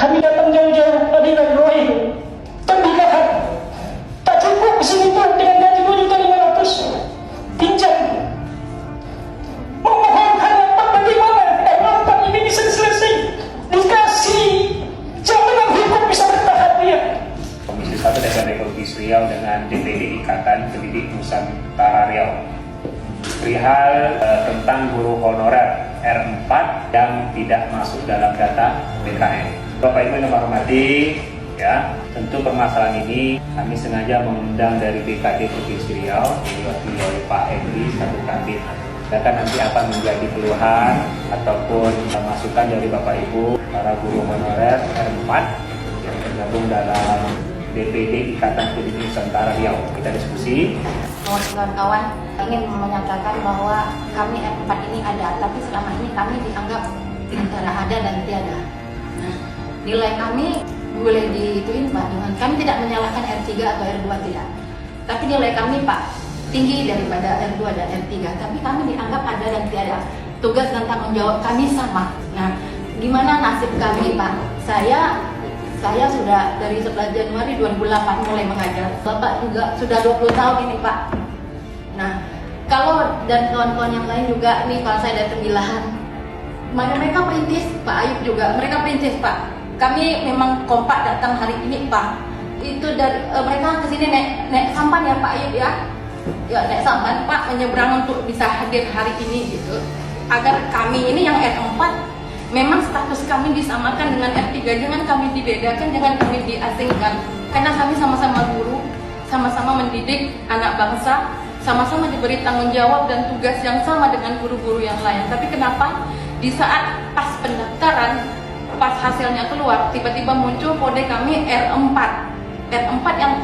Kami datang jauh-jauh dari Roy, pernikahan tak cukup sini tuh dengan gaji 2.500.000 pinjam. Memohon harapan bagaimana harapan ini bisa selesai, dikasih jaminan hukum bisa bertahan dia. Komisi 1 DPRD Provinsi Riau dengan DPD Ikatan Pendidik Nusantara Riau perihal tentang guru honorer R4 yang tidak masuk dalam data BKN. Bapak Ibu yang menghormati, ya, tentu permasalahan ini kami sengaja mengundang dari BKD Provinsi Riau diwakili oleh Pak Edri selaku Kabid. Akan nanti akan menjadi keluhan ataupun masukan dari Bapak Ibu para guru honorer R4 yang tergabung dalam DPD Ikatan Pendidik Nusantara Riau. Kita diskusi. Kawan-kawan ingin menyatakan bahwa kami R4 ini ada, tapi selama ini kami dianggap antara ada dan tiada. Nah, nilai kami boleh diituin Pak, dengan kami tidak menyalahkan R3 atau R2 tidak. Tapi nilai kami Pak tinggi daripada R2 dan R3, tapi kami dianggap ada dan tiada. Tugas dan tanggung jawab kami sama. Nah, gimana nasib kami Pak? Saya sudah dari 11 Januari 2008 mulai mengajar. Bapak juga sudah 20 tahun ini Pak. Nah, kalau dan kawan-kawan yang lain juga nih kalau saya datang di lahan, mereka perintis, Pak Ayub juga, mereka perintis Pak. Kami memang kompak datang hari ini Pak. Itu dari mereka kesini naik sampan ya Pak Ayub ya. Ya naik sampan Pak menyeberang untuk bisa hadir hari ini gitu. Agar kami ini yang R4 memang status kami disamakan dengan R3, jangan kami dibedakan, jangan kami diasingkan. Karena kami sama-sama guru, sama-sama mendidik anak bangsa, sama-sama diberi tanggung jawab dan tugas yang sama dengan guru-guru yang lain. Tapi kenapa di saat pas pendaftaran, pas hasilnya keluar, tiba-tiba muncul kode kami R4. R4 yang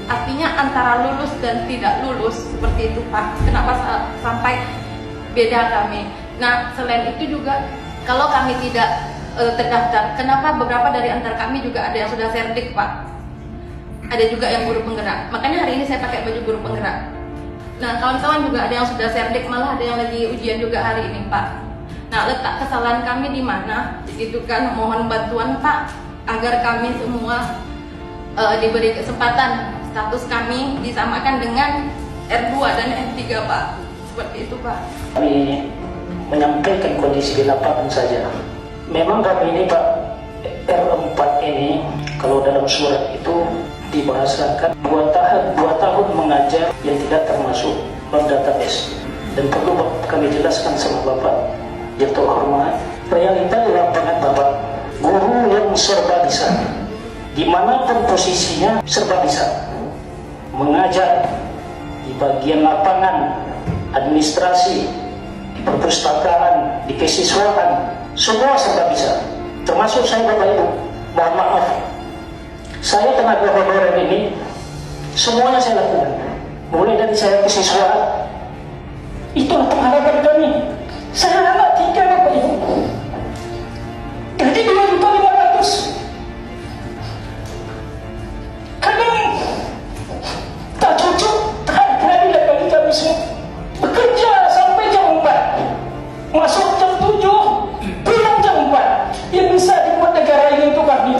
artinya antara lulus dan tidak lulus, seperti itu Pak. Kenapa sampai beda kami? Nah, selain itu juga kalau kami tidak terdaftar, kenapa beberapa dari antara kami juga ada yang sudah serdik Pak? Ada juga yang guru penggerak. Makanya hari ini saya pakai baju guru penggerak. Nah, kawan-kawan juga ada yang sudah serdik, malah ada yang lagi ujian juga hari ini Pak. Nah, letak kesalahan kami di mana? Itu kan mohon bantuan Pak agar kami semua diberi kesempatan status kami disamakan dengan R2 dan R3 Pak. Seperti itu Pak. Kami menyampaikan kondisi di lapangan saja. Memang kami ini Pak, R4 ini kalau dalam surat itu dibahasakan 2 tahun mengajar yang tidak termasuk dalam database. Dan perlu kami jelaskan sama Bapak yang terhormat, realita di lapangan Bapak, guru yang serba bisa, dimanapun posisinya serba bisa, mengajar di bagian lapangan, administrasi, perpustakaan, di kesiswaan, semua serba bisa. Termasuk saya Bapak Ibu, mohon maaf, saya tenaga honorer ini semuanya saya lakukan, mulai dari saya kesiswaan. Itulah pengharapan kami. Saya anak 3 Bapak Ibu, gaji 2.500.000. Kadang tak cocok, tak keadilan bagi kami semua. Bekerja sampai jam 4, masuk jam 7, pulang jam 4. Yang bisa dibuat negara ini untuk kami.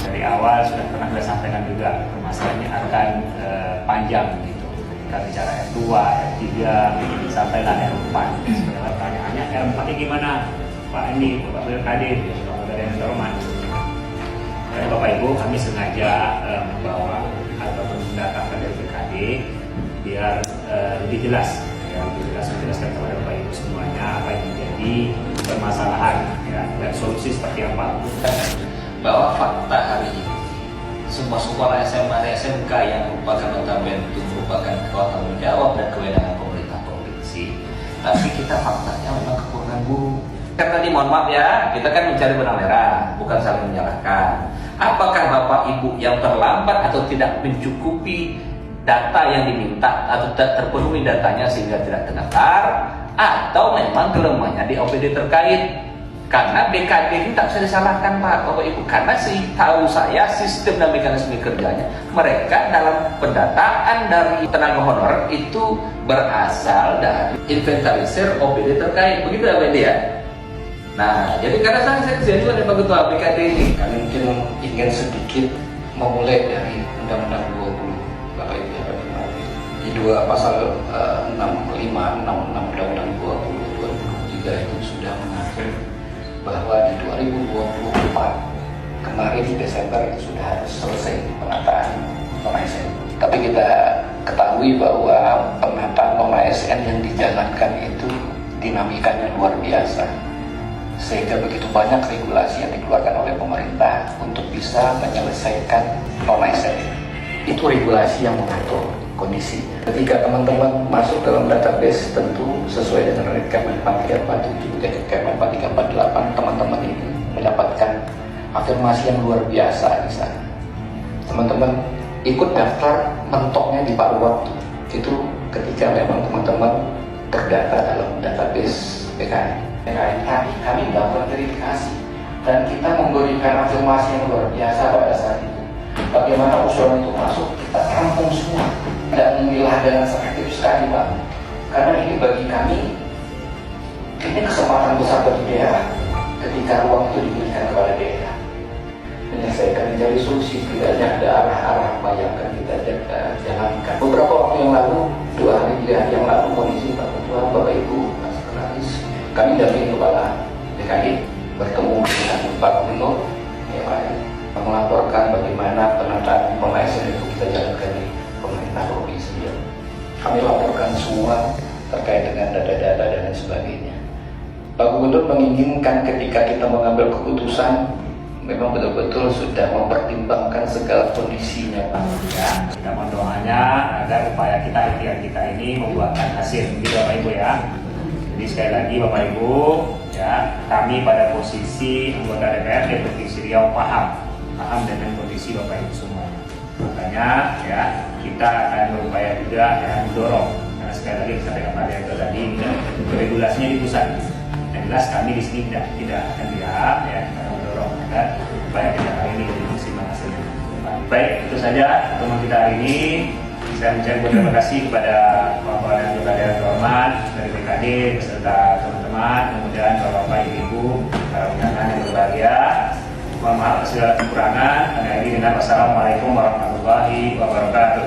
Dari awal sudah pernah saya sampaikan juga permasalahannya akan panjang gitu. Kita bicara R2, R3, sampailah R4. Sebenarnya pertanyaannya R4 nya gimana? Pak ini, Bapak BKD, Bapak dari yang terhormat. Dari Bapak Ibu kami sengaja membawa atau mendatangkan dari BKD biar lebih jelas, ya, lebih jelas menjelaskan kepada Bapak Ibu semuanya apa yang menjadi permasalahan, ya, dan solusi seperti apa. Bahwa fakta hari ini semua sekolah SMA dan SMK yang merupakan notabene itu merupakan tanggung jawab dan kewenangan pemerintah provinsi, tapi kita faktanya memang kekurangan guru. Kan tadi mohon maaf ya, kita kan mencari benang merah, bukan saling menyalahkan. Apakah Bapak Ibu yang terlambat atau tidak mencukupi data yang diminta atau tidak terpenuhi datanya sehingga tidak terdaftar, atau memang kelemahannya di OPD terkait? Karena BKD ini tak bisa disalahkan Pak Bapak Ibu, karena tahu saya sistem dan mekanisme kerjanya mereka dalam pendataan dari tenaga honorer itu berasal dari inventarisir OPD terkait, begitu ya Pak ya? Nah, jadi karena saya juga ada Pak Ketua BKD ini. Kami mungkin ingin sedikit memulai dari Undang-Undang 20 Bapak Ibu yang kami hormati. Di pasal 65, 66 Undang-Undang 20 2023 itu sudah mengatur bahwa di 2024 kemarin di Desember itu sudah harus selesai penataan non-ASN. Tapi kita ketahui bahwa penataan non-ASN yang dijalankan itu dinamikanya luar biasa, sehingga begitu banyak regulasi yang dikeluarkan oleh pemerintah untuk bisa menyelesaikan non-ASN. Itu regulasi yang mengatur kondisinya. Ketika teman-teman masuk dalam database, tentu sesuai dengan Kemen 347 dan Kemen 348, teman-teman ini mendapatkan afirmasi yang luar biasa di sana. Teman-teman ikut daftar mentoknya di paruh waktu. Itu ketika memang teman-teman terdata dalam database PKN kami melakukan verifikasi dan kita memberikan afirmasi yang luar biasa pada saat itu. Bagaimana usulan itu masuk, kita tampung semua dan memilah dengan selektif sekali, Pak. Karena ini bagi kami ini kesempatan besar bagi daerah ketika ruang itu diberikan kepada daerah menyelesaikan, mencari solusi. Tidaknya ada arah-arah apa yang akan kita jalankan. Beberapa waktu yang lalu, 2 hari yang lalu, kondisi Pak Ketua, Bapak Ibu, Pak Sekretaris, kami dari Kepala BKD bertemu dengan Pak Gubernur, ya Pak, melaporkan bagaimana penataan non-ASN itu kita jalankan di pemerintah provinsi. Ya. Kami laporkan semua terkait dengan data-data dan lain sebagainya. Pak Gubernur menginginkan ketika kita mengambil keputusan memang betul-betul sudah mempertimbangkan segala kondisinya, Pak. Ya, kita mohon doanya agar upaya ikhtiar kita ini membuahkan hasil, begitu Bapak Ibu ya. Jadi sekali lagi Bapak Ibu, ya, kami pada posisi anggota DPRD Provinsi Riau paham dengan kondisi Bapak Ibu semua. Makanya ya kita akan berupaya juga ya, mendorong, karena sekali lagi disampaikan Pak Direktur tadi, regulasinya di pusat. Yang jelas kami di sini tidak akan diam, ya, kita akan mendorong agar upaya kita hari ini lebih maksimal hasilnya. Baik, itu saja pertemuan kita hari ini. Saya mengucapkan terima kasih kepada Bapak dan Ibu yang terhormat dari BKD beserta teman-teman, kemudian Bapak Ibu, para undangan yang berbahagia. Mohon maaf segala kekurangan. Akhiri dengan wassalamualaikum warahmatullahi wabarakatuh.